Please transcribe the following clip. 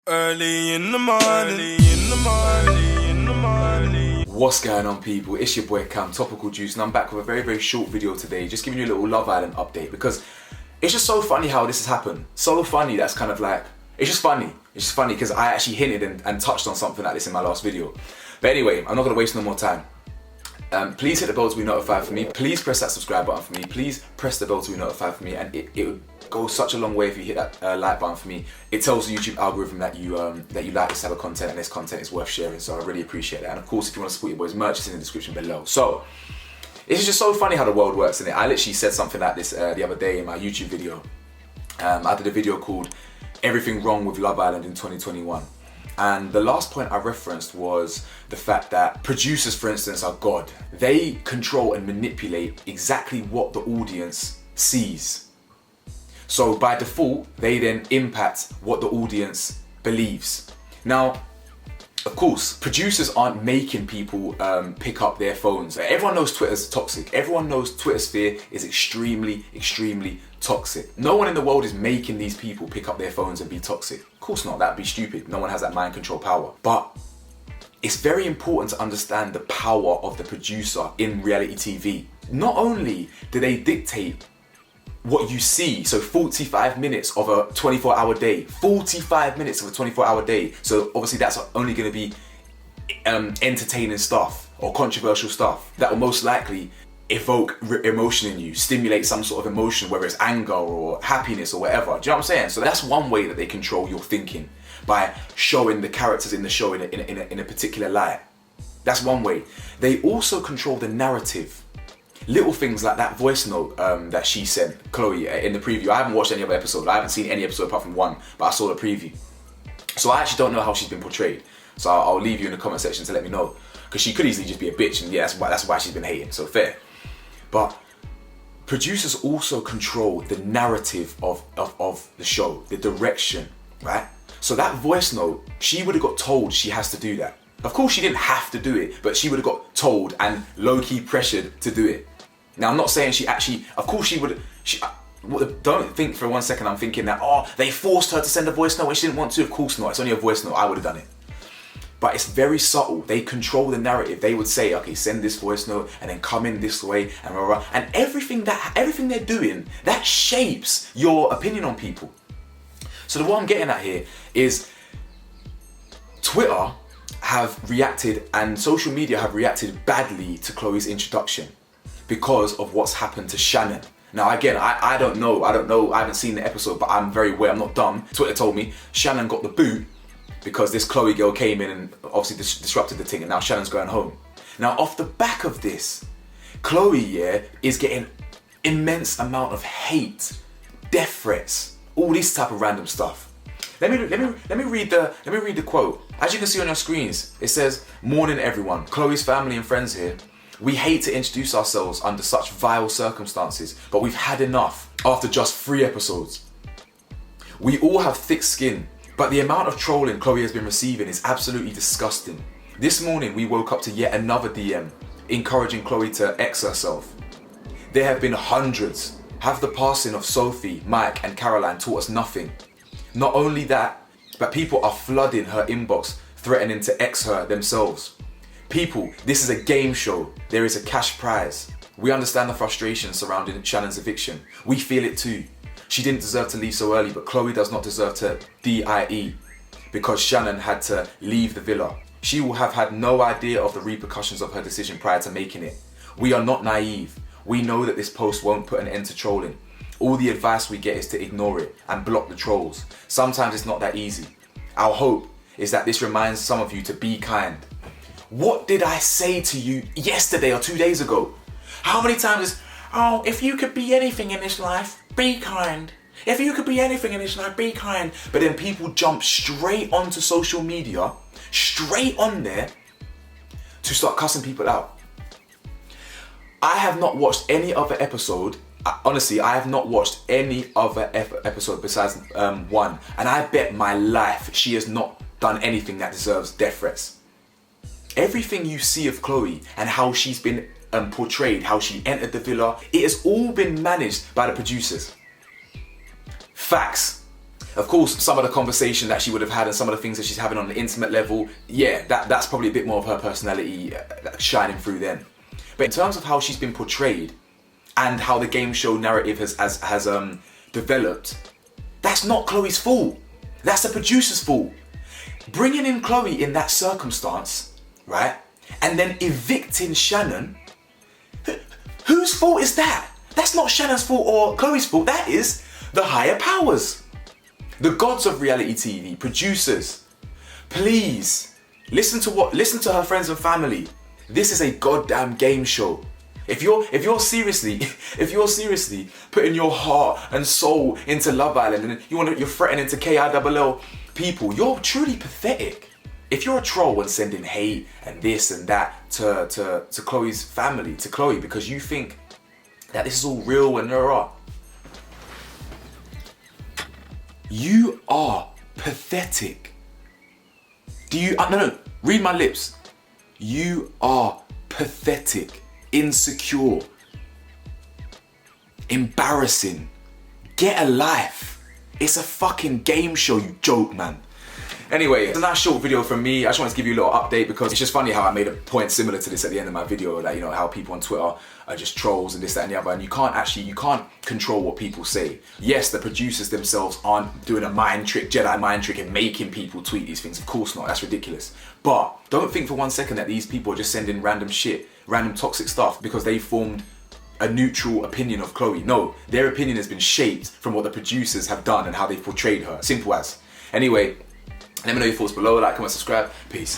Early in the morning. What's going on, people? It's your boy Cam, Topical Juice, and I'm back with a very short video today, just giving you a little Love Island update, because it's just so funny how this has happened. So funny, that's kind of like, it's just funny. It's just funny because I actually hinted and touched on something like this in my last video. But anyway, I'm not going to waste no more time. Please hit the bell to be notified for me. Please press that subscribe button for me. Please press the bell to be notified for me, and it would go such a long way if you hit that like button for me. It tells the YouTube algorithm that you like this type of content and this content is worth sharing, so I really appreciate that. And of course, if you want to support your boys, merch is in the description below. So it's just so funny how the world works, isn't it? I literally said something like this the other day in my YouTube video. I did a video called Everything Wrong with Love Island in 2021. And the last point I referenced was the fact that producers, for instance, are God. They control and manipulate exactly what the audience sees. So by default, they then impact what the audience believes. Now, of course, producers aren't making people pick up their phones. Everyone knows Twitter's toxic. Everyone knows Twitter sphere is extremely toxic. No one in the world is making these people pick up their phones and be toxic. Of course not, that'd be stupid. No one has that mind control power. But it's very important to understand the power of the producer in reality TV. Not only do they dictate what you see, so 45 minutes of a 24-hour day, 45 minutes of a 24-hour day. So obviously that's only going to be entertaining stuff or controversial stuff that will most likely evoke emotion in you, stimulate some sort of emotion, whether it's anger or happiness or whatever. Do you know what I'm saying? So that's one way that they control your thinking, by showing the characters in the show in a particular light. That's one way. They also control the narrative. Little things like that voice note that she sent, Chloe, in the preview. I haven't watched any other episode. I haven't seen any episode apart from one, but I saw the preview. So I actually don't know how she's been portrayed. So I'll leave you in the comment section to let me know. Because she could easily just be a bitch, and yeah, that's why she's been hating, so fair. But producers also control the narrative of the show, the direction, right? So that voice note, she would have got told she has to do that. Of course she didn't have to do it, but she would have got told and low-key pressured to do it. Now I'm not saying she actually, of course she would, don't think for 1 second I'm thinking that, oh, they forced her to send a voice note when she didn't want to. Of course not, it's only a voice note, I would have done it. But it's very subtle. They control the narrative. They would say, okay, send this voice note and then come in this way and blah, blah, blah. And everything they're doing, that shapes your opinion on people. So what I'm getting at here is Twitter have reacted and social media have reacted badly to Chloe's introduction because of what's happened to Shannon. Now again, I don't know, I haven't seen the episode, but I'm very aware, I'm not dumb. Twitter told me Shannon got the boot because this Chloe girl came in and obviously disrupted the thing, and now Shannon's going home. Now off the back of this, Chloe, yeah, is getting immense amount of hate, death threats, all this type of random stuff. Let me read the quote. As you can see on your screens, it says, "Morning everyone, Chloe's family and friends here. We hate to introduce ourselves under such vile circumstances, but we've had enough after just 3 episodes. We all have thick skin, but the amount of trolling Chloe has been receiving is absolutely disgusting. This morning we woke up to yet another DM encouraging Chloe to X herself. There have been hundreds. Have the passing of Sophie, Mike and Caroline taught us nothing? Not only that, but people are flooding her inbox, threatening to X her themselves. People, this is a game show. There is a cash prize. We understand the frustration surrounding Shannon's eviction. We feel it too. She didn't deserve to leave so early, but Chloe does not deserve to DIE because Shannon had to leave the villa. She will have had no idea of the repercussions of her decision prior to making it. We are not naive. We know that this post won't put an end to trolling. All the advice we get is to ignore it and block the trolls. Sometimes it's not that easy. Our hope is that this reminds some of you to be kind." What did I say to you yesterday or 2 days ago? How many times is, oh, if you could be anything in this life, be kind. If you could be anything in this life, be kind. But then people jump straight onto social media, straight on there, to start cussing people out. I have not watched any other episode. Honestly, I have not watched any other episode besides one. And I bet my life she has not done anything that deserves death threats. Everything you see of Chloe and how she's been portrayed, how she entered the villa, it has all been managed by the producers. Facts. Of course, some of the conversation that she would have had and some of the things that she's having on an intimate level, yeah, that's probably a bit more of her personality shining through then. But in terms of how she's been portrayed and how the game show narrative has developed, that's not Chloe's fault. That's the producer's fault. Bringing in Chloe in that circumstance, right, and then evicting Shannon, whose fault is that? That's not Shannon's fault or Chloe's fault. That is the higher powers. The gods of reality TV, producers. Please, listen to her friends and family. This is a goddamn game show. If you're seriously putting your heart and soul into Love Island and you're threatening to KILL people, you're truly pathetic. If you're a troll and sending hate and this and that to Chloe's family, to Chloe, because you think that this is all real and raw, you are pathetic. No, read my lips. You are pathetic, insecure, embarrassing. Get a life. It's a fucking game show, you joke, man. Anyway, it's a nice short video from me. I just wanted to give you a little update because it's just funny how I made a point similar to this at the end of my video, that, you know, how people on Twitter are just trolls and this, that and the other, and you can't control what people say. Yes, the producers themselves aren't doing a mind trick, Jedi mind trick, and making people tweet these things. Of course not, that's ridiculous. But don't think for one second that these people are just sending random shit, random toxic stuff because they formed a neutral opinion of Chloe. No, their opinion has been shaped from what the producers have done and how they've portrayed her. Simple as. Anyway, let me know your thoughts below, like, comment, subscribe. Peace.